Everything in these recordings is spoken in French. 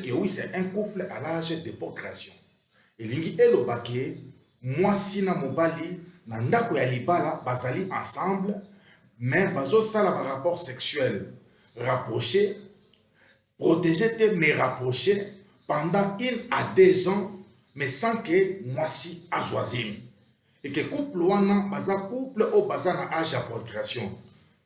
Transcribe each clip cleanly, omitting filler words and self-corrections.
Que oui, c'est un couple à l'âge de procréation. Et lingi elobake, moi sina mobali, nandako ya libala, bazali ensemble, mais bazo sala ba rapport sexuel rapproché, protégé te mais rapproché pendant 1 à 2 ans, mais sans que moi si azoazim. Et que couple wana, baza couple au baza na âge à procréation.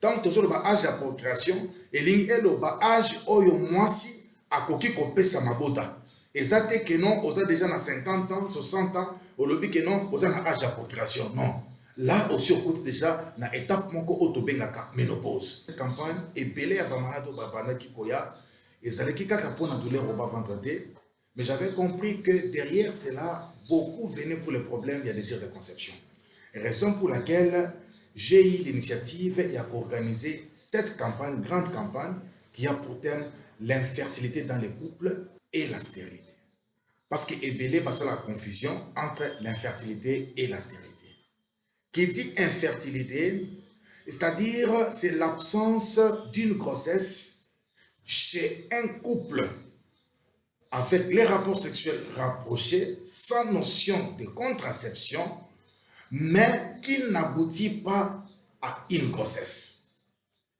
Tant que sur ba âge à procréation, et lingi eloba âge oyo moi si akoki kopesa mabota. Ezate que non, oza déjà na 50 ans, 60 ans, au lobby que non, oza na âge à procréation. Non. Là aussi, on compte déjà na étape moko otobengaka ménopause. Cette campagne est belée à bamalado babana kikoya, et ça qui kaka pour na douleur au bas ventre. Mais j'avais compris que derrière cela, beaucoup venaient pour les problèmes et les désirs de conception. Raison pour laquelle j'ai eu l'initiative et a organisé cette campagne, grande campagne, qui a pour thème l'infertilité dans les couples et la stérilité. Parce que Ebélé passe la confusion entre l'infertilité et la stérilité. Qui dit infertilité, c'est-à-dire c'est l'absence d'une grossesse chez un couple avec les rapports sexuels rapprochés, sans notion de contraception, mais qui n'aboutit pas à une grossesse.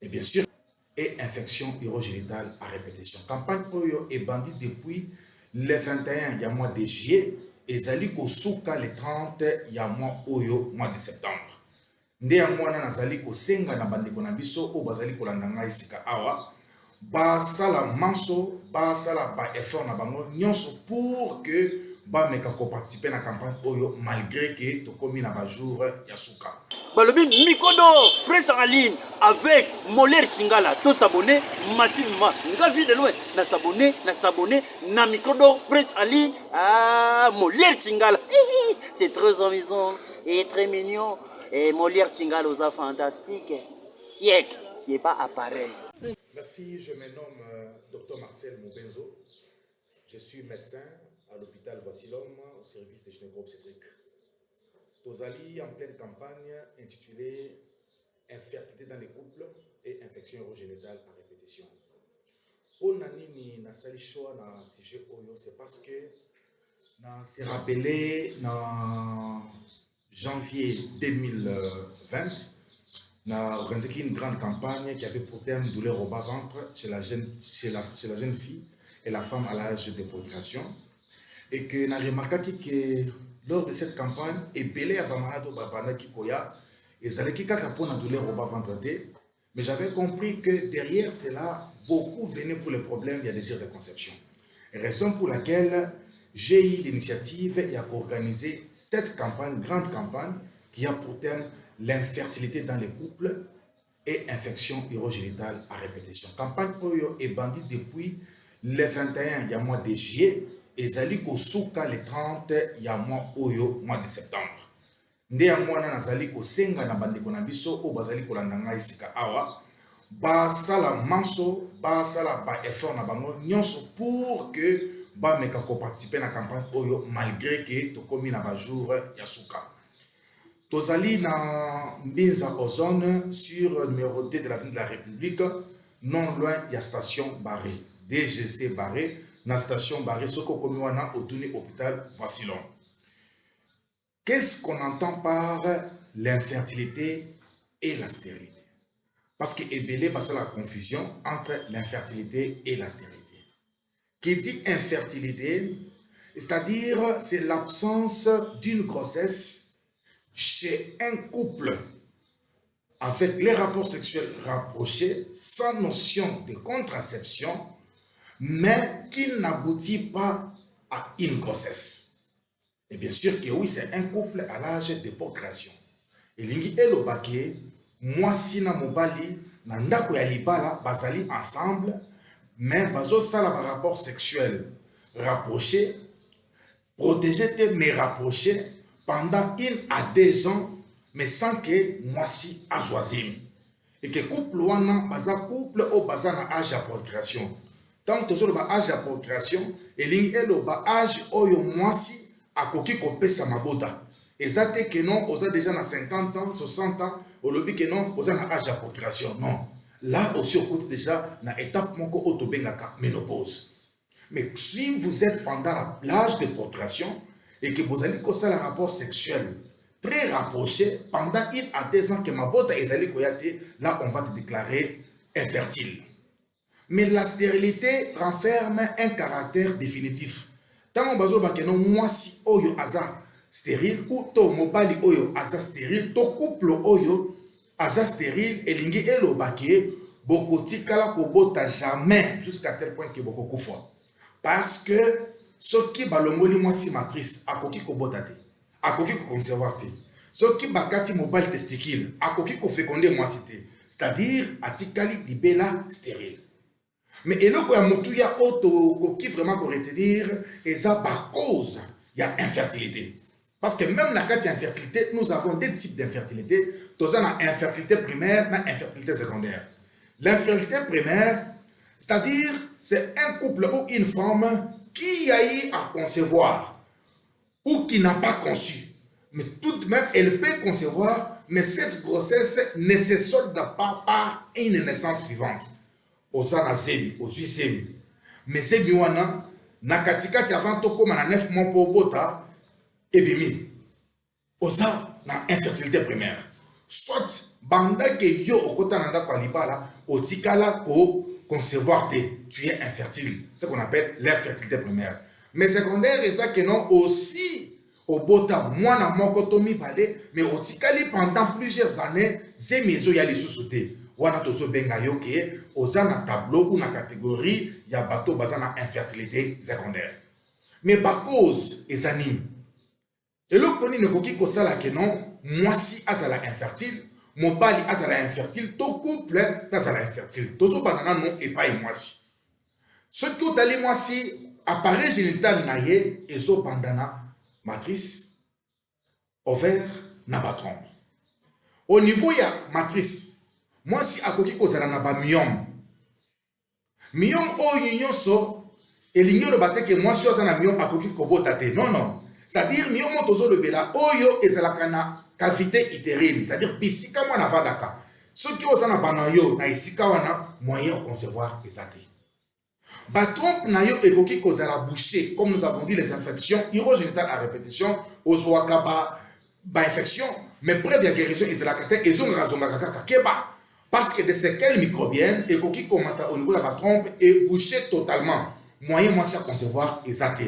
Et bien sûr, et infection urogénitale à répétition. Campagne Oyo est bandit depuis le 21 ya mois de juillet et zali kosuka le 30 ya mois Oyo mois de septembre. Nde ya mwana nazali kosenga na bandeko na biso o bazali kolanda ngai sika awa basala manso basala ba effort na bango nyonso pour que ba meka ko participer na campagne Oyo malgré que tokomi na ba jour ya suka. Balobi Mikodo presse en ligne avec Molière Chingala. Tous s'abonner massivement. Nga vie de loin. Na s'abonner na Mikodo presse en ligne à Molière Chingala. C'est très amusant et très mignon. Et Molière Chingala aux fantastique. Siècle, c'est pas appareil. Merci, je me nomme Dr Marcel Moubenzo. Je suis médecin à l'hôpital Vassilom au service de gynéco-obstétrique. Tozali en pleine campagne intitulée Infertilité dans les couples et infection urogénitale à répétition. On a nini na sali choix na sujet oyo, c'est parce que na s'est rappelé na janvier 2020 na organisé une grande campagne qui avait pour thème douleur au bas-ventre chez la jeune fille et la femme à l'âge de procréation. Et que na remarqué que lors de cette campagne, Ebélé à bamalado babana kikoya, et ça qui kaka pour na douleur au bas-ventre. Mais j'avais compris que derrière cela, beaucoup venaient pour les problèmes et les désirs de conception. Raison pour laquelle j'ai eu l'initiative et a organisé cette campagne, grande campagne, qui a pour thème l'infertilité dans les couples et infection urogénitale à répétition. Campagne Oyo est bandit depuis le 21 ya mois de juillet et zali kosuka le 30 ya mois Oyo mois de septembre. Nde ya mwana nazali kosenga na bandeko na biso o bazali kolanda ngai sika awa basala manso basala ba effort na bango nyonso pour que ba meka ko participer na campagne Oyo malgré que tokomi na ba jour ya suka. Tozali na Mbinza Ozone sur numéro 2 de l'avenue de la République, non loin de la station Barré. DGC Barré, na station Barré, Soko Komiwana, au Touni Hôpital Vassilon. Qu'est-ce qu'on entend par l'infertilité et la stérilité? Parce que Ebélé passe la confusion entre l'infertilité et la stérilité. Qui dit infertilité, c'est-à-dire c'est l'absence d'une grossesse chez un couple avec les rapports sexuels rapprochés, sans notion de contraception, mais qui n'aboutit pas à une grossesse. Et bien sûr que oui, c'est un couple à l'âge de procréation. Et lingi elobake, moi sina mobali, nandako ya libala, bazali ensemble, mais bazo sala ba rapport sexuel rapproché, protégé mais rapproché, pendant 1 à 2 ans, mais sans que moi si azoazim. Et que couple wana, baza couple au baza na âge à procréation. Tant que sur le âge à procréation, et lingi elo ba âge oyo moi si akoki kopesa mabota. Ezate que non, oza déjà na 50 ans, 60 ans, au lobby que non, oza na âge à procréation. Non. Là aussi, on compte déjà na étape moko otobengaka ménopause. Mais si vous êtes pendant l'âge de procréation et que vous allez causer un rapport sexuel très rapproché pendant 1 à 2 ans que ma botte est allée koyate, là on va te déclarer infertile. Mais la stérilité renferme un caractère définitif. Tant on bazo bakeno moi si oyo aza stérile ou to mobali oyo aza stérile, to couple oyo aza stérile elingi elobake bokoti kala kobota jamais jusqu'à tel point que boko kufa. Parce que ce qui balongoli moi si matrice akoki kobota te, akoki ko conserver te. Ce qui bakati mobile testicule akoki ko féconder moi si te. C'est-à-dire atikali libela stérile. Mais eloko ya mutu ya auto koki vraiment ko retenir et ça par cause il y a infertilité. Parce que même la kati infertilité, nous avons des types d'infertilité. Nous avons infertilité primaire et infertilité secondaire. L'infertilité primaire, c'est-à-dire c'est un couple ou une femme qui a eu à concevoir ou qui n'a pas conçu. Mais tout de même, elle peut concevoir, mais cette grossesse ne se solde pas par une naissance vivante. Osana zemi, osui zemi. Mais zemi wana, na katikati avant toko na 9 mois pour bota, ebimi. Osa na infertilité primaire. Soit banda ke yo okota nanda kwa libala, otikala ko concevoir te, tu es infertile. C'est ce qu'on appelle l'infertilité primaire. Mais secondaire, c'est ça que non aussi au bota mwana moko tomi balé, mais otikali pendant plusieurs années, zemezo ya lisusuté. Wana tozo benga yo ke oza na tableau ou na catégorie ya bato baza na infertilité secondaire. Mais par cause ezanime. Et l'autre toni ne koki kosala ke non, mwasi azala infertile, mobali azala infertile, to couple azala infertile. Tozo banana non et pas mwasi. Ce qui otali mwasi, appareil génital na ye, ezo bandana matrice, ovaire, na ba trompe. Au niveau ya matrice, mwasi akoki kozala na ba myome. Myome oyo nyonso, elingi lo bateke mwasi oza na myome akoki kobota te. Non, non. C'est-à-dire, myome tozo le bela oyo ezalaka na cavité utérine. C'est-à-dire, bisika mwana vadaka. Ce qui oza na banayo na isika wana, moyen de concevoir ezate. Ba trompe na yo ekoki kozala bouché, comme nous avons dit, les infections urogénitales à répétition, ozwaka ba infection, mais preuve ya guérison ezalaka te, ezonga zongaka kaka keba. Parce que de séquelles microbiennes, ekoki komata au niveau de la trompe est bouché totalement. Moyen moi à concevoir ezate.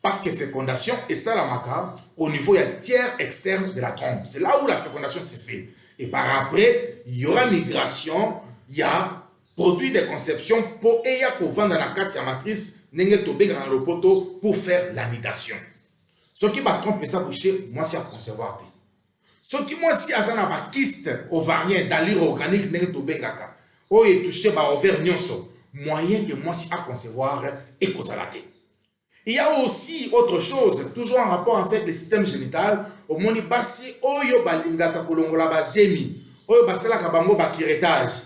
Parce que fécondation est ça la maca au niveau du tiers externe de la trompe. C'est là où la fécondation se fait. Et par après, il y aura migration, il y a produit de conception pour et il y a pour vendre dans la carte matrice pour faire l'anidation. Ce qui va tromper ça boucher, moi c'est à concevoir. Ce qui moi si azana ba kyste ovarien d'allure organique n'est to bengaka. O est touché ba ovaire nyonso. Moyen que moi si à concevoir et kozalate. Il y a aussi autre chose, toujours en rapport avec le système génital. Au moni basi oyo balingaka kolongola ba zemi. Oyo basala ka bango ba kiretage.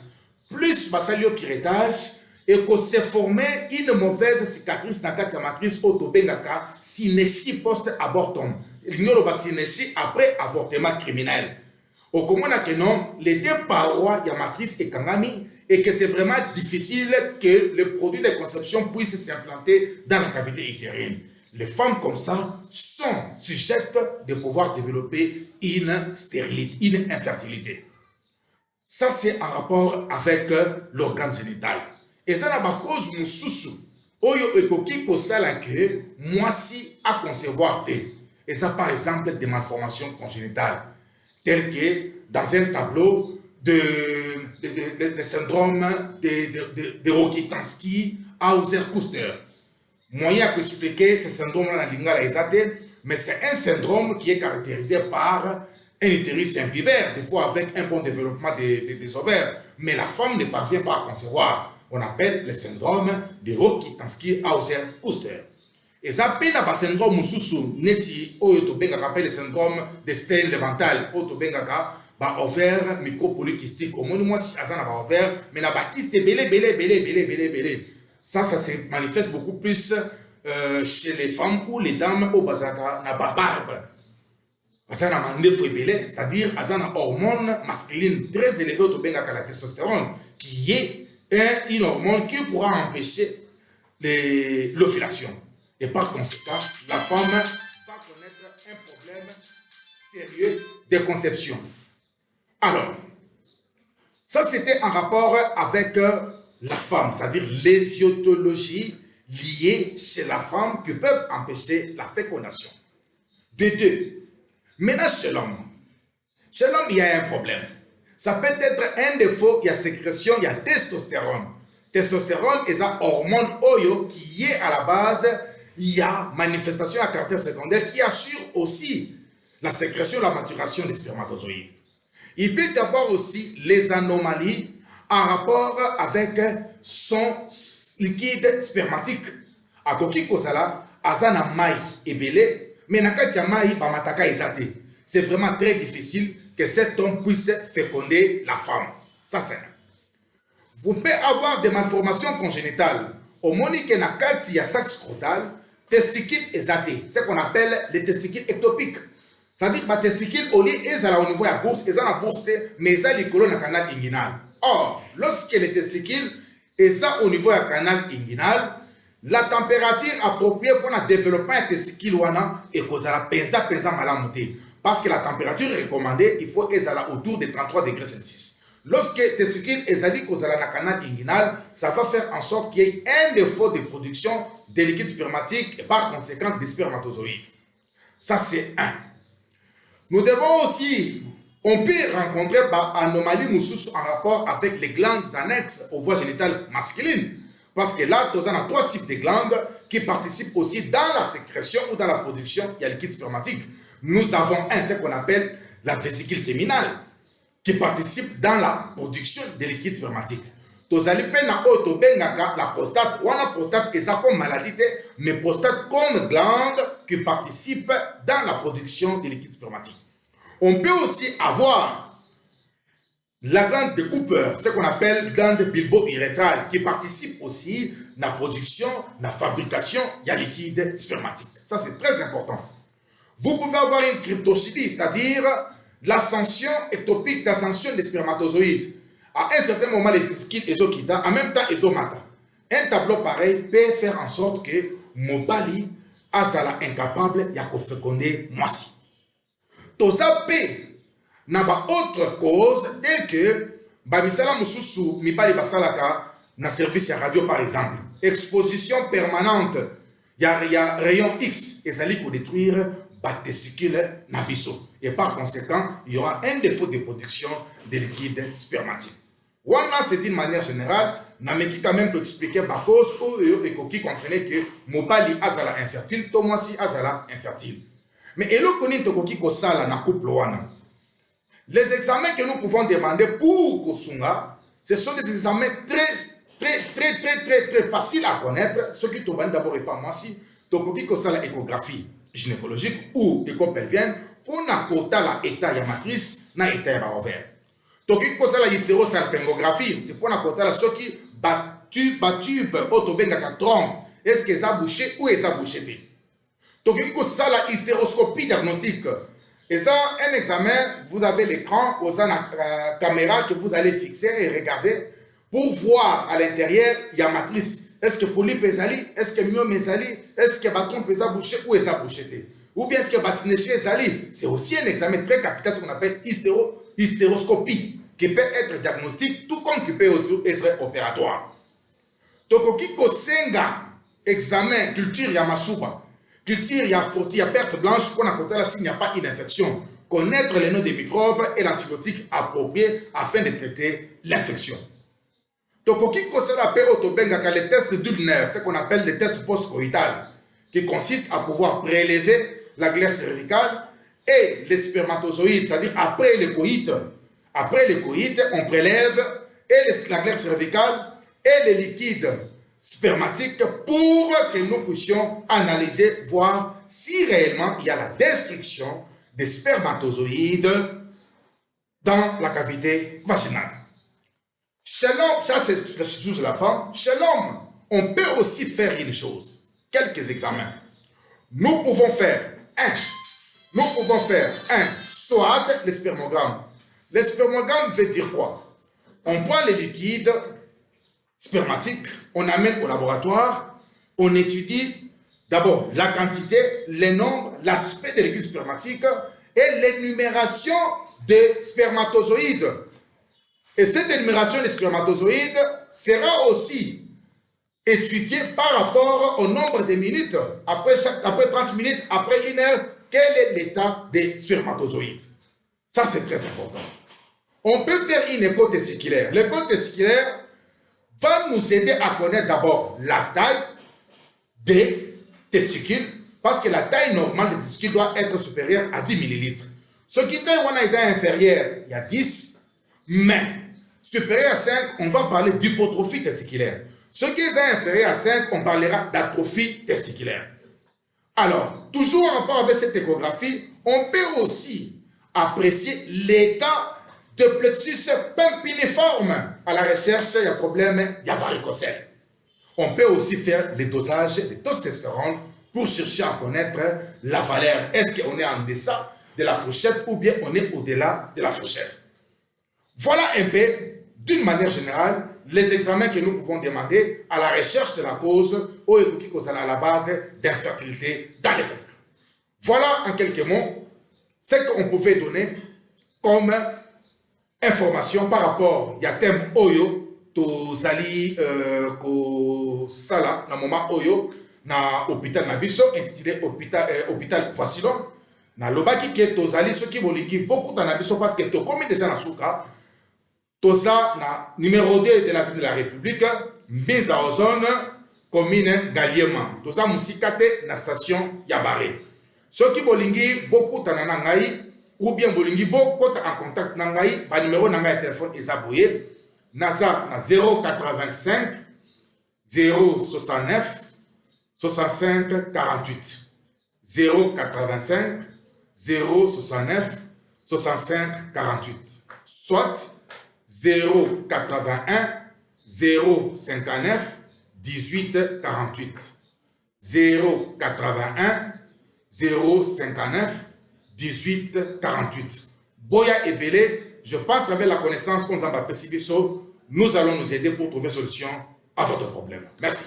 Plus basali au kiretage et que s'est formé une mauvaise cicatrice dans la matrice autobengaka synéchie post-abortum. Il y a le synéchie après avortement criminel. Au comment que non, les deux parois de la matrice et kangami et que c'est vraiment difficile que le produit de conception puisse s'implanter dans la cavité utérine. Les femmes comme ça sont sujettes de pouvoir développer une stérilité, une infertilité. Ça, c'est en rapport avec l'organe génital. Et ça, c'est la cause de oyo ekoki kosala que moi si à concevoir te. Et ça, par exemple, des malformations congénitales, telles que dans un tableau de syndrome de Rokitansky, Hauser-Kuster. Moyen d'expliquer ce syndrome-là dans la lingala, mais c'est un syndrome qui est caractérisé par un utérus impubère, des fois avec un bon développement des ovaires, mais la femme ne parvient pas à concevoir. On appelle le syndrome de Rokitansky-Hauser-Kuster. Et ça, c'est un syndrome mususu, neti, rappelle le syndrome de Stein-Leventhal, ovaire micropolycystique. Au moins, moi, si azana ba ovaire, mais la kyste belé. Ça se manifeste beaucoup plus chez les femmes ou les dames au bazaka na ba barbe. C'est-à-dire azana hormone masculine très élevée au la testostérone, qui est une hormone qui pourra empêcher l'ovulation. Et par conséquent, la femme va connaître un problème sérieux de conception. Alors, ça c'était en rapport avec la femme, c'est-à-dire les étiologies liées chez la femme qui peuvent empêcher la fécondation. De deux, maintenant chez l'homme, il y a un problème. Ça peut être un défaut, il y a sécrétion, il y a testostérone. Testostérone est un hormone oyo qui est à la base, il y a manifestation à caractère secondaire qui assure aussi la sécrétion, la maturation des spermatozoïdes. Il peut y avoir aussi les anomalies en rapport avec son liquide spermatique. A koki kozala, azana mai ebele, mais nakati ya mai ba mataka ezate. C'est vraiment très difficile que cet homme puisse féconder la femme. Ça c'est. Vous pouvez avoir des malformations congénitales. Au monique nakati ya sac scrotal, testicules exatés, ce qu'on appelle les testicules ectopiques. C'est-à-dire que les testicules, au lieu au niveau de la bourse, ils ont la bourse, mais ils ont les colonnes canal inguinal. Or, lorsque les testicules sont au niveau du canal inguinal, la température appropriée pour le développement des testicules est causée pesa malamuté. Parce que la température recommandée, il faut qu'elle soit autour de 33 degrés Celsius. Lorsque les testicules sont causées dans le canal inguinal, ça va faire en sorte qu'il y ait un défaut de production de liquide spermatique et par conséquent des spermatozoïdes. Ça, c'est un. Nous devons aussi, on peut rencontrer des anomalies en rapport avec les glandes annexes aux voies génitales masculines. Parce que là, nous avons 3 types de glandes qui participent aussi dans la sécrétion ou dans la production du liquide spermatique. Nous avons ce qu'on appelle la vésicule séminale qui participe dans la production des liquides spermatiques. Nous allons la prostate, ou la prostate est comme maladie, mais prostate comme glande qui participe dans la production des liquides spermatiques. On peut aussi avoir la glande de Cooper, ce qu'on appelle glande bulbo-urétrale, qui participe aussi à la production, à la fabrication de liquide spermatique. Ça, c'est très important. Vous pouvez avoir une cryptochidie, c'est-à-dire l'ascension ectopique, l'ascension des spermatozoïdes. À un certain moment, les testicules sont en même temps, ils sont mata. Un tableau pareil peut faire en sorte que Mobali azala incapable de féconder moisi. Tout ça peut n'a pas autre cause telle que bamisala mususu mibali basalaka na service ya radio par exemple. Exposition permanente, il y a rayon X et ça li pour détruire les testicules nabiso. Et par conséquent, il y aura un défaut de production de liquide spermatique. Voilà, c'est d'une manière générale, nameki quand même pour expliquer la cause ou qui comprenait que Mobali azala infertile, Tomasi azala infertile. Mais elo koni tokoki kosala na couple wana. Les examens que nous pouvons demander pour Kosunga, ce sont des examens très faciles à connaître. Ceux qui tombent d'abord et pas moi si, tokoki kosala échographie gynécologique ou écho pelvienne pour n'apporter l'état de matrice na état de ovaire. Tokoki kosala hystérosalpingographie, c'est pour n'apporter la ceux qui batube autobengaka trompe. Est-ce que ça bouché ou est-ce bouché? Tokoki kosala hystéroscopie diagnostique. Et ça, un examen, vous avez l'écran, vous avez la caméra que vous allez fixer et regarder pour voir à l'intérieur, il y a matrice. Est-ce que polype est ali? Est-ce que myome est ali? Est-ce que bâton peut boucher ou est bouché? Ou bien est-ce que bassinéché est ali? C'est aussi un examen très capital, ce qu'on appelle hystéroscopie, qui peut être diagnostique, tout comme qui peut être opératoire. Tokoki kosenga, examen, culture yamasuba. Culture, il y a perte blanche pour n'accorder s'il n'y a pas une infection. Connaître les noms des microbes et l'antibiotique approprié afin de traiter l'infection. Donc, qui concerne les tests d'ulnaire, ce qu'on appelle les tests post-coïtales, qui consistent à pouvoir prélever la glaire cervicale et les spermatozoïdes, c'est-à-dire après le coït. Après le coït, on prélève et la glaire cervicale et les liquides spermatique pour que nous puissions analyser, voir si réellement il y a la destruction des spermatozoïdes dans la cavité vaginale. Chez l'homme, ça c'est sous la femme, chez l'homme, on peut aussi faire une chose, quelques examens. Nous pouvons faire soit le spermogramme. Le spermogramme veut dire quoi? On prend les liquides spermatique, on amène au laboratoire, on étudie d'abord la quantité, les nombres, l'aspect de liquide spermatique et l'énumération des spermatozoïdes. Et cette énumération des spermatozoïdes sera aussi étudiée par rapport au nombre de minutes, après 30 minutes, après 1 heure, quel est l'état des spermatozoïdes. Ça, c'est très important. On peut faire une écho testiculaire. L'écho testiculaire va nous aider à connaître d'abord la taille des testicules, parce que la taille normale des testicules doit être supérieure à 10 millilitres. Ce qui est inférieur, il y a 10, mais supérieur à 5, on va parler d'hypotrophie testiculaire. Ce qui est inférieur à 5, on parlera d'atrophie testiculaire. Alors, toujours en rapport avec cette échographie, on peut aussi apprécier l'état de plexus pumpiniforme. À la recherche, il y a problème, il y a varicocèle. On peut aussi faire les dosages de testostérone pour chercher à connaître la valeur. Est-ce qu'on est en deçà de la fourchette ou bien on est au-delà de la fourchette? Voilà un peu, d'une manière générale, les examens que nous pouvons demander à la recherche de la cause ou qui cause à la base d'infertilité dans les couples. Voilà en quelques mots ce qu'on pouvait donner comme information par rapport à thème Oyo, tozali ko sala na moment Oyo na hôpital Nabiso intitulé hôpital Vacillon. Na lobaki ke tozali ceux qui bolingi beaucoup dans Nabiso parce que to comme déjà na souka toza na numéro 2 de l'avenue de la République, mise à ozone, commune Galiema. Toza musikate na station Yabare. Ceux qui bolingi beaucoup dans Nangaï, ou bien bolingi beaucoup en contact Nangaï, ba numéro Nangaï téléphone Esaboye, Nasa na 085 069 65 48. 085 069 65 48. Soit 081 059 18 48. 081 059 18 48. Boya et Belé, je pense avec la connaissance qu'on s'en va nous allons nous aider pour trouver solution à votre problème. Merci.